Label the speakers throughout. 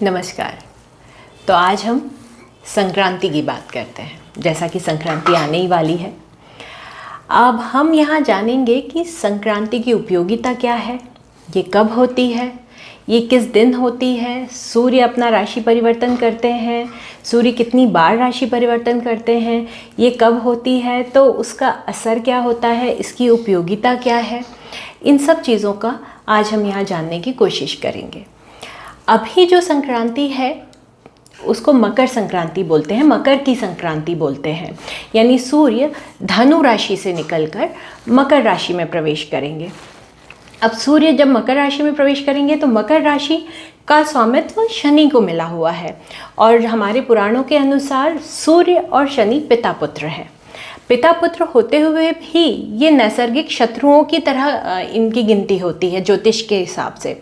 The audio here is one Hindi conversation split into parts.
Speaker 1: नमस्कार। तो आज हम संक्रांति की बात करते हैं। जैसा कि संक्रांति आने ही वाली है, अब हम यहाँ जानेंगे कि संक्रांति की उपयोगिता क्या है, ये कब होती है, ये किस दिन होती है, सूर्य अपना राशि परिवर्तन करते हैं, सूर्य कितनी बार राशि परिवर्तन करते हैं, ये कब होती है, तो उसका असर क्या होता है, इसकी उपयोगिता क्या है, इन सब चीज़ों का आज हम यहाँ जानने की कोशिश करेंगे। अभी जो संक्रांति है उसको मकर संक्रांति बोलते हैं, मकर की संक्रांति बोलते हैं, यानी सूर्य धनु राशि से निकलकर मकर राशि में प्रवेश करेंगे। अब सूर्य जब मकर राशि में प्रवेश करेंगे तो मकर राशि का स्वामित्व शनि को मिला हुआ है और हमारे पुराणों के अनुसार सूर्य और शनि पिता पुत्र हैं। पिता पुत्र होते हुए भी ये नैसर्गिक शत्रुओं की तरह इनकी गिनती होती है ज्योतिष के हिसाब से।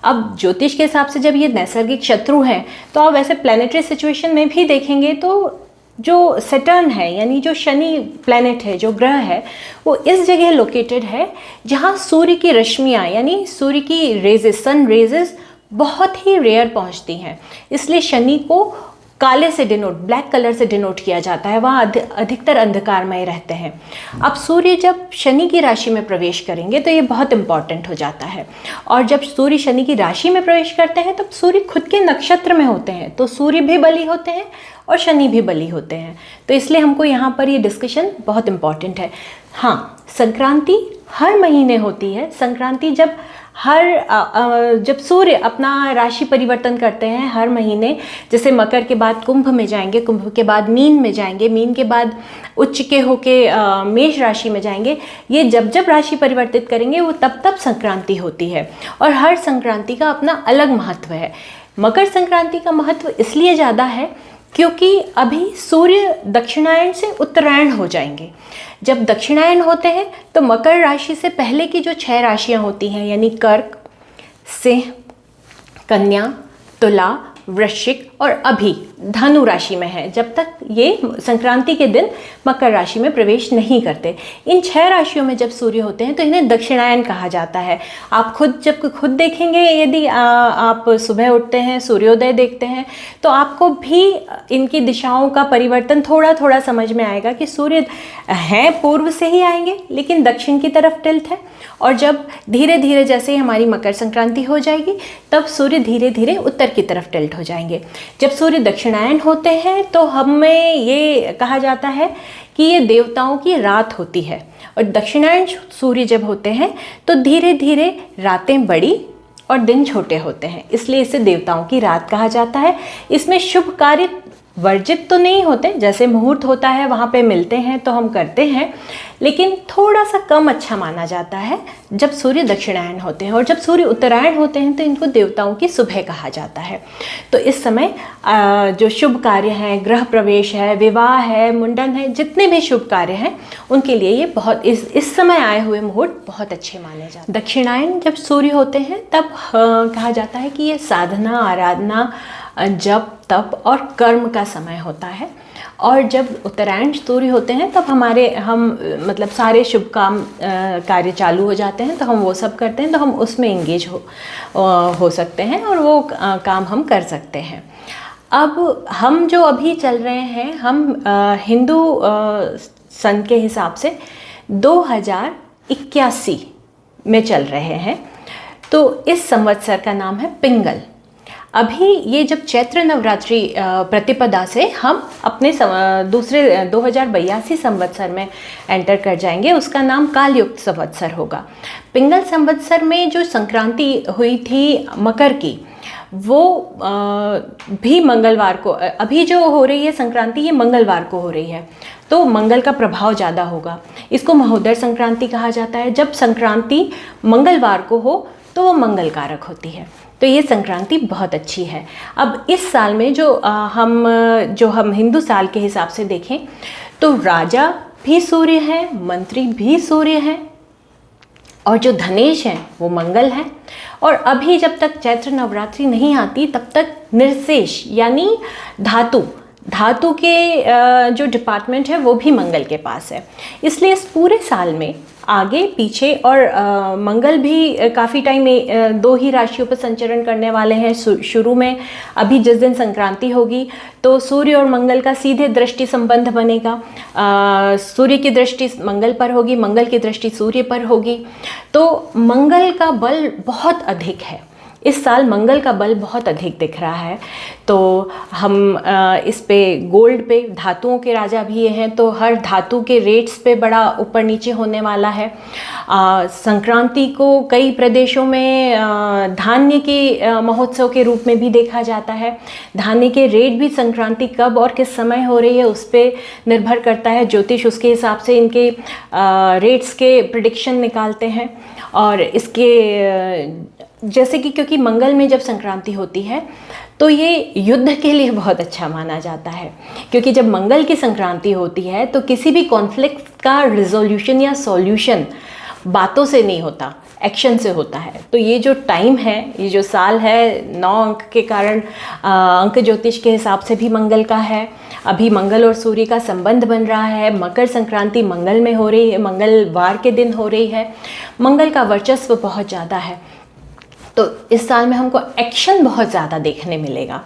Speaker 1: अब ज्योतिष के हिसाब से जब ये नैसर्गिक शत्रु हैं तो आप वैसे प्लैनेटरी सिचुएशन में भी देखेंगे तो जो सैटर्न है यानी जो शनि प्लैनेट है, जो ग्रह है, वो इस जगह लोकेटेड है जहाँ सूर्य की रश्मियाँ यानी सूर्य की रेजेस, सन रेजेस बहुत ही रेयर पहुँचती हैं। इसलिए शनि को काले से डिनोट, ब्लैक कलर से डिनोट किया जाता है, वहाँ अधिकतर अंधकारमय रहते हैं। अब सूर्य जब शनि की राशि में प्रवेश करेंगे तो ये बहुत इंपॉर्टेंट हो जाता है। और जब सूर्य शनि की राशि में प्रवेश करते हैं तब सूर्य खुद के नक्षत्र में होते हैं, तो सूर्य भी बली होते हैं और शनि भी बली होते हैं। तो इसलिए हमको यहाँ पर ये डिस्कशन बहुत इम्पॉर्टेंट है। हाँ, संक्रांति हर महीने होती है। संक्रांति जब सूर्य अपना राशि परिवर्तन करते हैं हर महीने, जैसे मकर के बाद कुंभ में जाएंगे, कुंभ के बाद मीन में जाएंगे, मीन के बाद उच्च के होके मेष राशि में जाएंगे, ये जब जब राशि परिवर्तित करेंगे वो तब तब संक्रांति होती है। और हर संक्रांति का अपना अलग महत्व है। मकर संक्रांति का महत्व इसलिए ज़्यादा है क्योंकि अभी सूर्य दक्षिणायन से उत्तरायण हो जाएंगे। जब दक्षिणायन होते हैं तो मकर राशि से पहले की जो 6 राशियां होती हैं यानी कर्क, सिंह, कन्या, तुला, वृश्चिक और अभी धनु राशि में है, जब तक ये संक्रांति के दिन मकर राशि में प्रवेश नहीं करते। इन 6 राशियों में जब सूर्य होते हैं तो इन्हें दक्षिणायन कहा जाता है। आप जब खुद देखेंगे, यदि आप सुबह उठते हैं, सूर्योदय देखते हैं, तो आपको भी इनकी दिशाओं का परिवर्तन थोड़ा थोड़ा समझ में आएगा कि सूर्य हैं पूर्व से ही आएंगे लेकिन दक्षिण की तरफ टिल्ट है। और जब धीरे धीरे जैसे ही हमारी मकर संक्रांति हो जाएगी तब सूर्य धीरे धीरे उत्तर की तरफ टिल्ट हो जाएंगे। जब सूर्य दक्षिणायन होते हैं तो हमें ये कहा जाता है कि ये देवताओं की रात होती है। और दक्षिणायन सूर्य जब होते हैं तो धीरे धीरे रातें बड़ी और दिन छोटे होते हैं, इसलिए इसे देवताओं की रात कहा जाता है। इसमें शुभ कार्य वर्जित तो नहीं होते, जैसे मुहूर्त होता है वहाँ पे मिलते हैं तो हम करते हैं, लेकिन थोड़ा सा कम अच्छा माना जाता है जब सूर्य दक्षिणायन होते हैं। और जब सूर्य उत्तरायण होते हैं तो इनको देवताओं की सुबह कहा जाता है। तो इस समय जो शुभ कार्य हैं, गृह प्रवेश है, विवाह है, मुंडन है, जितने भी शुभ कार्य हैं उनके लिए ये बहुत इस समय आए हुए मुहूर्त बहुत अच्छे माने जाते हैं। दक्षिणायन जब सूर्य होते हैं तब कहा जाता है कि ये साधना, आराधना, जप, तप और कर्म का समय होता है। और जब उत्तरायण सूर्य होते हैं तब हम सारे शुभ काम कार्य चालू हो जाते हैं, तो हम वो सब करते हैं, तो हम उसमें इंगेज हो सकते हैं और वो काम हम कर सकते हैं। अब हम जो अभी चल रहे हैं, हम हिंदू सन के हिसाब से 2081 में चल रहे हैं। तो इस संवत्सर का नाम है पिंगल। अभी ये जब चैत्र नवरात्रि प्रतिपदा से हम अपने दूसरे 2082 संवत्सर में एंटर कर जाएंगे, उसका नाम कालयुक्त संवत्सर होगा। पिंगल संवत्सर में जो संक्रांति हुई थी मकर की, वो भी मंगलवार को, अभी जो हो रही है संक्रांति ये मंगलवार को हो रही है, तो मंगल का प्रभाव ज़्यादा होगा। इसको महोदय संक्रांति कहा जाता है। जब संक्रांति मंगलवार को हो तो वो मंगल कारक होती है, तो ये संक्रांति बहुत अच्छी है। अब इस साल में जो हम हिंदू साल के हिसाब से देखें तो राजा भी सूर्य है, मंत्री भी सूर्य हैं और जो धनेश हैं वो मंगल हैं। और अभी जब तक चैत्र नवरात्रि नहीं आती तब तक निर्शेष यानी धातु के जो डिपार्टमेंट है वो भी मंगल के पास है। इसलिए इस पूरे साल में आगे पीछे, और मंगल भी काफ़ी टाइम में 2 ही राशियों पर संचरण करने वाले हैं शुरू में। अभी जिस दिन संक्रांति होगी तो सूर्य और मंगल का सीधे दृष्टि संबंध बनेगा। सूर्य की दृष्टि मंगल पर होगी, मंगल की दृष्टि सूर्य पर होगी, तो मंगल का बल बहुत अधिक है। इस साल मंगल का बल बहुत अधिक दिख रहा है। तो हम इस पे गोल्ड पे, धातुओं के राजा भी ये हैं, तो हर धातु के रेट्स पे बड़ा ऊपर नीचे होने वाला है। संक्रांति को कई प्रदेशों में धान्य के महोत्सव के रूप में भी देखा जाता है। धान्य के रेट भी संक्रांति कब और किस समय हो रही है उस पर निर्भर करता है। ज्योतिष उसके हिसाब से इनके रेट्स के प्रिडिक्शन निकालते हैं। और इसके जैसे कि क्योंकि मंगल में जब संक्रांति होती है तो ये युद्ध के लिए बहुत अच्छा माना जाता है, क्योंकि जब मंगल की संक्रांति होती है तो किसी भी कॉन्फ्लिक्ट का रिजोल्यूशन या सॉल्यूशन बातों से नहीं होता, एक्शन से होता है। तो ये जो टाइम है, ये जो साल है, 9 अंक के कारण अंक ज्योतिष के हिसाब से भी मंगल का है। अभी मंगल और सूर्य का संबंध बन रहा है। मकर संक्रांति मंगल में हो रही है, मंगलवार के दिन हो रही है। मंगल का वर्चस्व बहुत ज़्यादा है, तो इस साल में हमको एक्शन बहुत ज़्यादा देखने मिलेगा।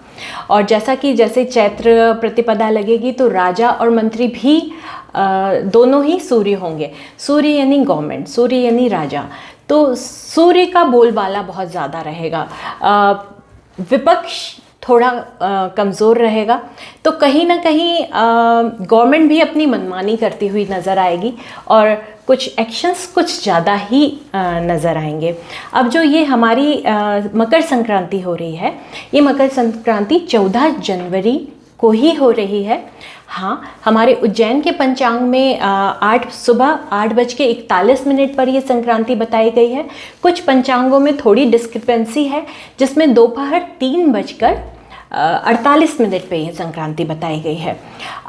Speaker 1: और जैसे चैत्र प्रतिपदा लगेगी तो राजा और मंत्री भी दोनों ही सूर्य होंगे। सूर्य यानी गवर्नमेंट, सूर्य यानी राजा, तो सूर्य का बोलबाला बहुत ज़्यादा रहेगा। विपक्ष थोड़ा कमज़ोर रहेगा, तो कहीं ना कहीं गवर्नमेंट भी अपनी मनमानी करती हुई नज़र आएगी और कुछ एक्शंस कुछ ज़्यादा ही नज़र आएंगे। अब जो ये हमारी मकर संक्रांति हो रही है, ये मकर संक्रांति 14 जनवरी को ही हो रही है। हाँ, हमारे उज्जैन के पंचांग में सुबह 8:41 पर ये संक्रांति बताई गई है। कुछ पंचांगों में थोड़ी डिस्क्रिपेंसी है, जिसमें दोपहर 3:48 पे ये संक्रांति बताई गई है।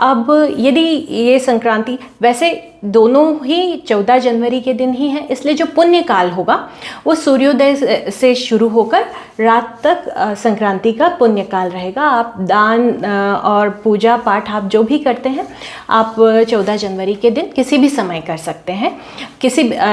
Speaker 1: अब यदि ये संक्रांति, वैसे दोनों ही 14 जनवरी के दिन ही है, इसलिए जो पुण्य काल होगा वो सूर्योदय से शुरू होकर रात तक संक्रांति का पुण्य काल रहेगा। आप दान और पूजा पाठ आप जो भी करते हैं, आप 14 जनवरी के दिन किसी भी समय कर सकते हैं।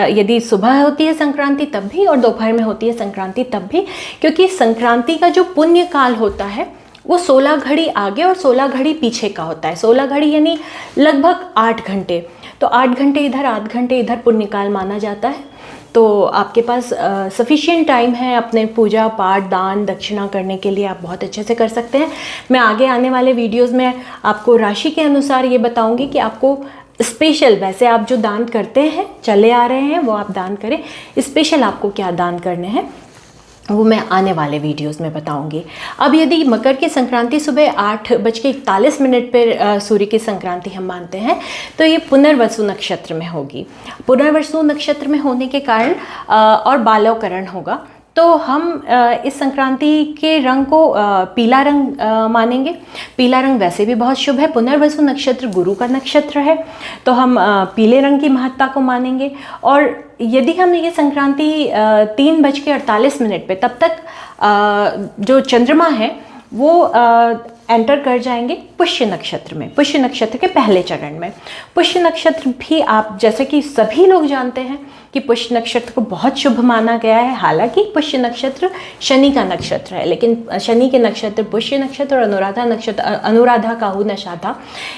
Speaker 1: यदि सुबह होती है संक्रांति तब भी, और दोपहर में होती है संक्रांति तब भी, क्योंकि संक्रांति का जो पुण्य काल होता है वो 16 घड़ी आगे और 16 घड़ी पीछे का होता है। 16 घड़ी यानी लगभग 8 घंटे, तो 8 घंटे इधर 8 घंटे इधर पुण्यकाल माना जाता है। तो आपके पास सफिशिएंट टाइम है अपने पूजा पाठ दान दक्षिणा करने के लिए, आप बहुत अच्छे से कर सकते हैं। मैं आगे आने वाले वीडियोज़ में आपको राशि के अनुसार ये बताऊँगी कि आपको स्पेशल, वैसे आप जो दान करते हैं चले आ रहे हैं वो आप दान करें, स्पेशल आपको क्या दान करने हैं वो मैं आने वाले वीडियोस में बताऊंगी। अब यदि मकर की संक्रांति सुबह 8:41 पर सूर्य की संक्रांति हम मानते हैं, तो ये पुनर्वसु नक्षत्र में होगी। पुनर्वसु नक्षत्र में होने के कारण और बालवकरण होगा, तो हम इस संक्रांति के रंग को पीला रंग मानेंगे। पीला रंग वैसे भी बहुत शुभ है। पुनर्वसु नक्षत्र गुरु का नक्षत्र है, तो हम पीले रंग की महत्ता को मानेंगे। और यदि हम ये संक्रांति 3:48 पे, तब तक जो चंद्रमा है वो एंटर कर जाएंगे पुष्य नक्षत्र में, पुष्य नक्षत्र के पहले चरण में। पुष्य नक्षत्र भी आप जैसे कि सभी लोग जानते हैं कि पुष्य नक्षत्र को बहुत शुभ माना गया है। हालांकि पुष्य नक्षत्र शनि का नक्षत्र है, लेकिन शनि के नक्षत्र पुष्य नक्षत्र और अनुराधा नक्षत्र, अनुराधा काहू नशाधा,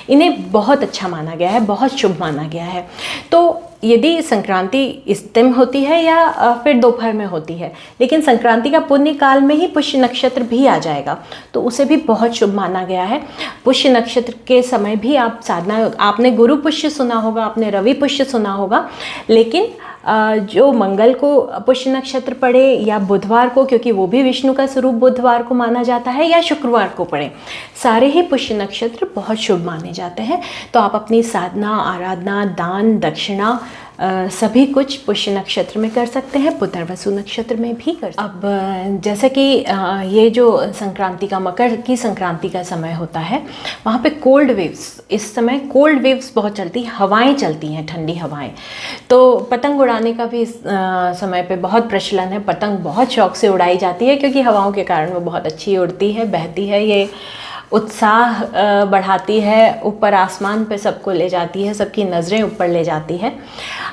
Speaker 1: इन्हें बहुत अच्छा माना गया है, बहुत शुभ माना गया है। तो यदि संक्रांति इस टाइम होती है या फिर दोपहर में होती है, लेकिन संक्रांति का पुण्य काल में ही पुष्य नक्षत्र भी आ जाएगा, तो उसे भी बहुत शुभ माना गया है। पुष्य नक्षत्र के समय भी आप साधना, आपने गुरु पुष्य सुना होगा, आपने रवि पुष्य सुना होगा, लेकिन जो मंगल को पुष्य नक्षत्र पड़े या बुधवार को, क्योंकि वो भी विष्णु का स्वरूप बुधवार को माना जाता है, या शुक्रवार को पड़े, सारे ही पुष्य नक्षत्र बहुत शुभ माने जाते हैं। तो आप अपनी साधना आराधना दान दक्षिणा सभी कुछ पुष्य नक्षत्र में कर सकते हैं, पुनर्वसु नक्षत्र में भी कर सकते हैं। अब जैसे कि ये जो संक्रांति का, मकर की संक्रांति का समय होता है, वहाँ पे कोल्ड वेव्स, इस समय कोल्ड वेव्स बहुत चलती, हवाएं चलती हैं, ठंडी हवाएं। तो पतंग उड़ाने का भी इस समय पे बहुत प्रचलन है। पतंग बहुत शौक से उड़ाई जाती है, क्योंकि हवाओं के कारण वो बहुत अच्छी उड़ती है, बहती है। ये उत्साह बढ़ाती है, ऊपर आसमान पे सबको ले जाती है, सबकी नज़रें ऊपर ले जाती है।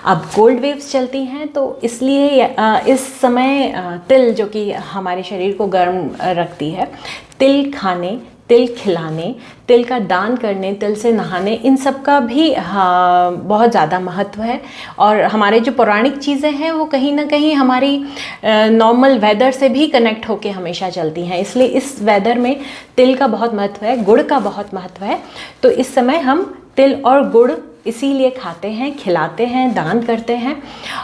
Speaker 1: अब कोल्ड वेव्स चलती हैं तो इसलिए इस समय तिल जो कि हमारे शरीर को गर्म रखती है, तिल खाने, तिल खिलाने, तिल का दान करने, तिल से नहाने, इन सब का भी बहुत ज़्यादा महत्व है। और हमारे जो पौराणिक चीज़ें हैं वो कहीं ना कहीं हमारी नॉर्मल वेदर से भी कनेक्ट होके हमेशा चलती हैं, इसलिए इस वेदर में तिल का बहुत महत्व है, गुड़ का बहुत महत्व है। तो इस समय हम तिल और गुड़ इसीलिए खाते हैं, खिलाते हैं, दान करते हैं।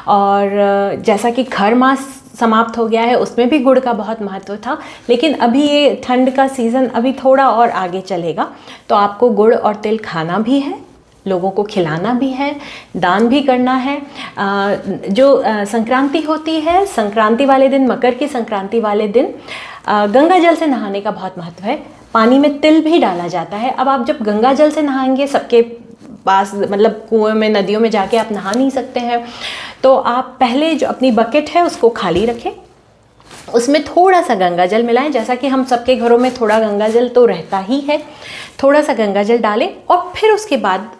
Speaker 1: और जैसा कि खर मास समाप्त हो गया है, उसमें भी गुड़ का बहुत महत्व था, लेकिन अभी ये ठंड का सीज़न अभी थोड़ा और आगे चलेगा, तो आपको गुड़ और तिल खाना भी है, लोगों को खिलाना भी है, दान भी करना है। जो संक्रांति होती है, संक्रांति वाले दिन, मकर की संक्रांति वाले दिन गंगा जल से नहाने का बहुत महत्व है। पानी में तिल भी डाला जाता है। अब आप जब गंगा जल से नहाएंगे, सबके पास मतलब कुएं में, नदियों में जाके आप नहा नहीं सकते हैं, तो आप पहले जो अपनी बकेट है उसको खाली रखें, उसमें थोड़ा सा गंगा जल मिलाएं। जैसा कि हम सबके घरों में थोड़ा गंगा जल तो रहता ही है, थोड़ा सा गंगा जल डालें और फिर उसके बाद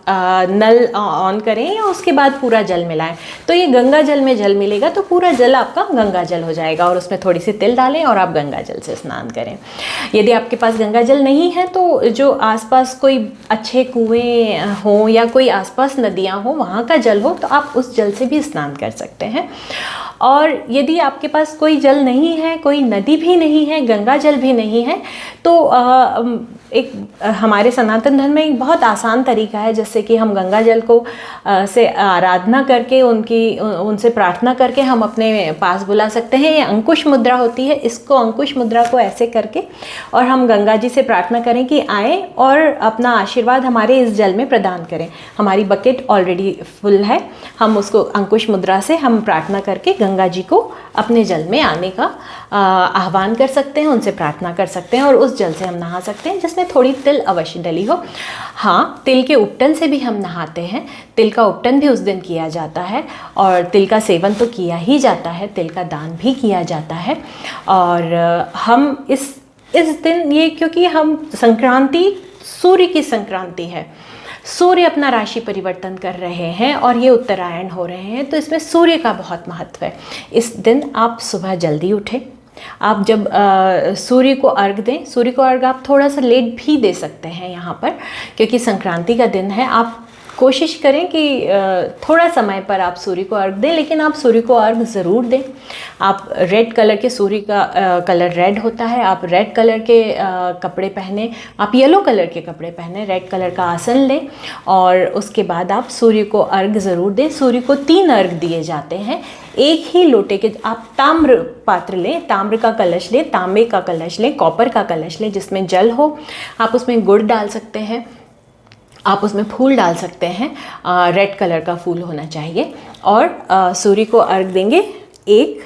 Speaker 1: नल ऑन करें या उसके बाद पूरा जल मिलाएं। तो ये गंगा जल में जल मिलेगा तो पूरा जल आपका गंगा जल हो जाएगा, और उसमें थोड़ी सी तिल डालें और आप गंगा जल से स्नान करें। यदि आपके पास गंगा जल नहीं है तो जो आसपास कोई अच्छे कुएं हों या कोई आसपास नदियाँ हों, वहाँ का जल हो तो आप उस जल से भी स्नान कर सकते हैं। और यदि आपके पास कोई जल नहीं है, कोई नदी भी नहीं है, गंगा जल भी नहीं है, तो एक हमारे सनातन धर्म में एक बहुत आसान तरीका है, जैसे कि हम गंगा जल को से आराधना करके, उनसे प्रार्थना करके हम अपने पास बुला सकते हैं। ये अंकुश मुद्रा होती है, इसको अंकुश मुद्रा को ऐसे करके और हम गंगा जी से प्रार्थना करें कि आए और अपना आशीर्वाद हमारे इस जल में प्रदान करें। हमारी बकेट ऑलरेडी फुल है, हम उसको अंकुश मुद्रा से हम प्रार्थना करके गंगा जी को अपने जल में आने का आह्वान कर सकते हैं, उनसे प्रार्थना कर सकते हैं और उस जल से हम नहा सकते हैं जिसमें थोड़ी तिल अवश्य डली हो। हाँ, तिल के उपटन से भी हम नहाते हैं, तिल का उपटन भी उस दिन किया जाता है और तिल का सेवन तो किया ही जाता है, तिल का दान भी किया जाता है। और हम इस दिन ये, क्योंकि हम संक्रांति, सूर्य की संक्रांति है, सूर्य अपना राशि परिवर्तन कर रहे हैं और ये उत्तरायण हो रहे हैं, तो इसमें सूर्य का बहुत महत्व है। इस दिन आप सुबह जल्दी उठें, आप जब सूर्य को अर्घ दें, सूर्य को अर्घ आप थोड़ा सा लेट भी दे सकते हैं यहाँ पर, क्योंकि संक्रांति का दिन है। आप कोशिश करें कि थोड़ा समय पर आप सूर्य को अर्घ दें, लेकिन आप सूर्य को अर्घ ज़रूर दें। आप रेड कलर के, सूर्य का कलर रेड होता है, आप रेड कलर के कपड़े पहने, आप येलो कलर के कपड़े पहने, रेड कलर का आसन लें और उसके बाद आप सूर्य को अर्घ ज़रूर दें। सूर्य को 3 अर्घ दिए जाते हैं। एक ही लोटे के आप ताम्र पात्र लें, ताम्र का कलश लें, तांबे का कलश लें, कॉपर का कलश लें जिसमें जल हो। आप उसमें गुड़ डाल सकते हैं, आप उसमें फूल डाल सकते हैं, रेड कलर का फूल होना चाहिए। और सूर्य को अर्घ देंगे 1,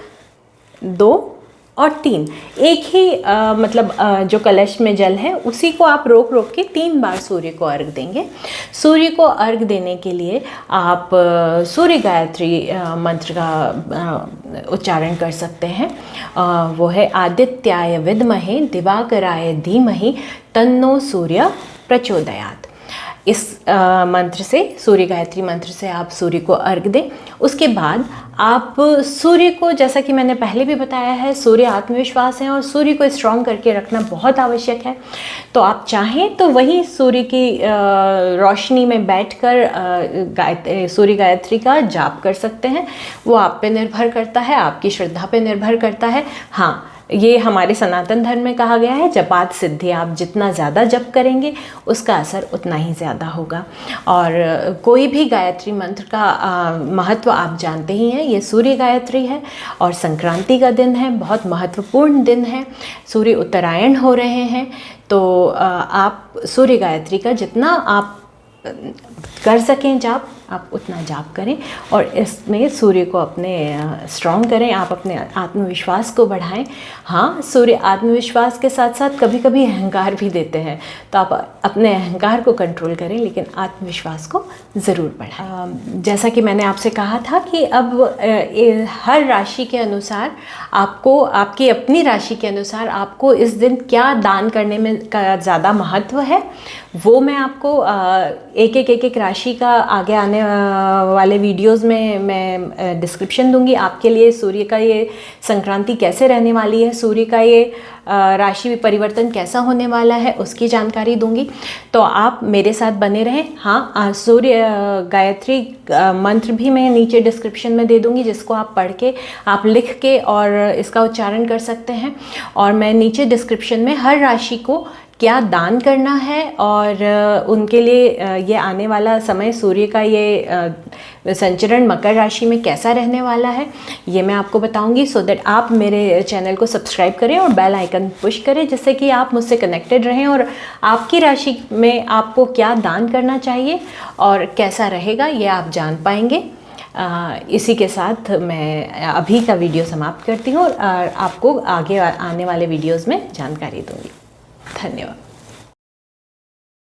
Speaker 1: 2 और 3। एक ही मतलब जो कलश में जल है उसी को आप रोक रोक के 3 बार सूर्य को अर्घ देंगे। सूर्य को अर्घ देने के लिए आप सूर्य गायत्री मंत्र का उच्चारण कर सकते हैं। वो है आदित्याय विद्महे दिवाकराय धीमहि तन्नो सूर्य प्रचोदयात्। इस मंत्र से, सूर्य गायत्री मंत्र से आप सूर्य को अर्घ दें। उसके बाद आप सूर्य को, जैसा कि मैंने पहले भी बताया है, सूर्य आत्मविश्वास है और सूर्य को स्ट्रॉन्ग करके रखना बहुत आवश्यक है। तो आप चाहें तो वहीं सूर्य की रोशनी में बैठकर सूर्य गायत्री का जाप कर सकते हैं। वो आप पे निर्भर करता है, आपकी श्रद्धा पे निर्भर करता है। हाँ, ये हमारे सनातन धर्म में कहा गया है, जपात सिद्धि, आप जितना ज़्यादा जप करेंगे उसका असर उतना ही ज़्यादा होगा। और कोई भी गायत्री मंत्र का महत्व आप जानते ही हैं। ये सूर्य गायत्री है और संक्रांति का दिन है, बहुत महत्वपूर्ण दिन है, सूर्य उत्तरायण हो रहे हैं। तो आप सूर्य गायत्री का जितना आप कर सकें जाप आप उतना जाप करें और इसमें सूर्य को अपने स्ट्रॉन्ग करें, आप अपने आत्मविश्वास को बढ़ाएं। हाँ, सूर्य आत्मविश्वास के साथ साथ कभी कभी अहंकार भी देते हैं, तो आप अपने अहंकार को कंट्रोल करें लेकिन आत्मविश्वास को ज़रूर बढ़ाएं। जैसा कि मैंने आपसे कहा था कि अब हर राशि के अनुसार आपको, आपकी अपनी राशि के अनुसार आपको इस दिन क्या दान करने में का ज़्यादा महत्व है, वो मैं आपको एक एक राशि का आगे आने वाले वीडियोस में मैं डिस्क्रिप्शन दूंगी आपके लिए। सूर्य का ये संक्रांति कैसे रहने वाली है, सूर्य का ये राशि परिवर्तन कैसा होने वाला है, उसकी जानकारी दूंगी, तो आप मेरे साथ बने रहें। हाँ, सूर्य गायत्री मंत्र भी मैं नीचे डिस्क्रिप्शन में दे दूंगी, जिसको आप पढ़ के, आप लिख के और इसका उच्चारण कर सकते हैं। और मैं नीचे डिस्क्रिप्शन में हर राशि को क्या दान करना है और उनके लिए ये आने वाला समय, सूर्य का ये संचरण मकर राशि में कैसा रहने वाला है, ये मैं आपको बताऊंगी, सो दैट आप मेरे चैनल को सब्सक्राइब करें और बेल आइकन पुश करें, जिससे कि आप मुझसे कनेक्टेड रहें और आपकी राशि में आपको क्या दान करना चाहिए और कैसा रहेगा ये आप जान पाएंगे। इसी के साथ मैं अभी का वीडियो समाप्त करती हूँ और आपको आगे आने वाले वीडियोज़ में जानकारी दूँगी। धन्यवाद।